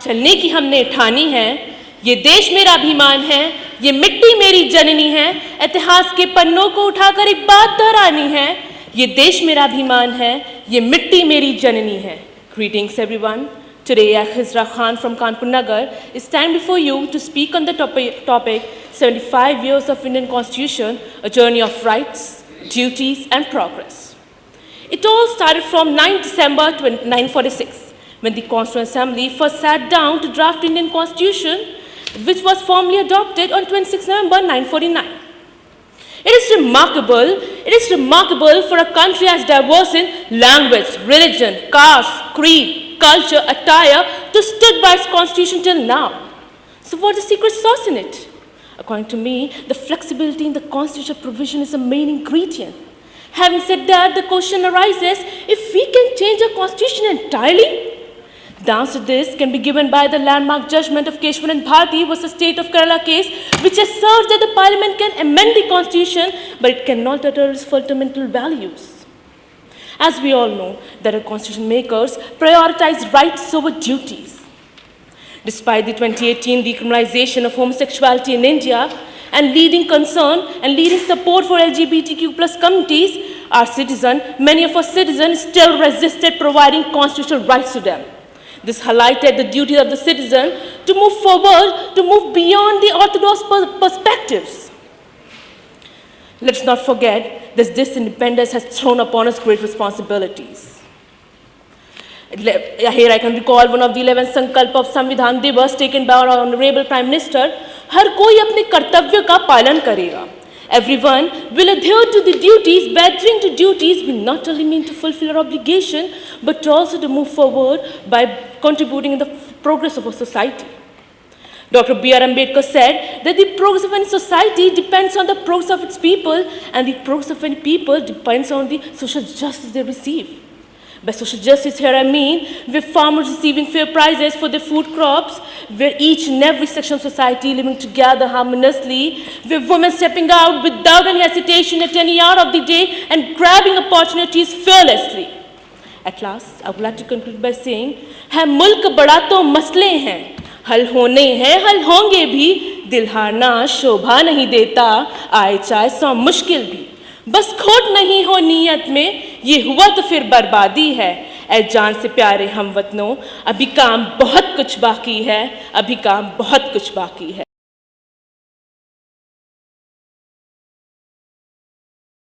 चलने की हमने ठानी है, ये देश मेरा अभिमान है, ये मिट्टी मेरी जननी है, इतिहास के पन्नों को उठाकर एक बात दोहरानी है, ये देश मेरा अभिमान है, ये मिट्टी मेरी जननी है. Greetings everyone. Today, Khizra Khan from Kanpur Nagar is stand before you to speak on the topic 75 years of Indian Constitution, a journey of rights, duties and progress. It all started from 9 December 1946, when the Constituent Assembly first sat down to draft Indian Constitution, which was formally adopted on 26 November 1949. It is remarkable for a country as diverse in language, religion, caste, creed, culture, attire to stood by its constitution till now. So what is the secret sauce in it? According to me, the flexibility in the constitutional provision is the main ingredient. Having said that, the question arises, if we can change the constitution entirely? The answer to this can be given by the landmark judgment of Keshwaran Bharti versus State of Kerala case, which asserts that the parliament can amend the constitution, but it cannot alter its fundamental values. As we all know, that our constitution makers prioritize rights over duties. Despite the 2018 decriminalization of homosexuality in India and leading concern and leading support for LGBTQ plus communities, many of our citizens still resisted providing constitutional rights to them. This highlighted the duty of the citizen to move forward, to move beyond the orthodox perspectives. Let's not forget that this independence has thrown upon us great responsibilities. Here I can recall one of the 11th Sankalp of Samvidhan Divas taken by our Honorable Prime Minister. हर कोई अपने कर्तव्य का पालन करेगा. Everyone will adhere to the duties, but adhering to duties will not only mean to fulfill our obligation, but also to move forward by contributing in the progress of our society. Dr. B.R. Ambedkar said that the progress of any society depends on the progress of its people, and the progress of any people depends on the social justice they receive. By social justice here I mean where farmers receiving fair prices for their food crops, where each and every section of society living together harmoniously, where women stepping out without any hesitation at any hour of the day and grabbing opportunities fearlessly. At last, I would like to conclude by saying, है मुल्क बड़ा तो मसले हैं, हल होने हैं, हल होंगे भी, दिल हारना शोभा नहीं देता, आए चाहे सौ मुश्किल भी. बस खोट नहीं हो नीयत में, ये हुआ तो फिर बर्बादी है. ऐ जान से प्यारे हमवतनों, अभी काम बहुत कुछ बाकी है, अभी काम बहुत कुछ बाकी है.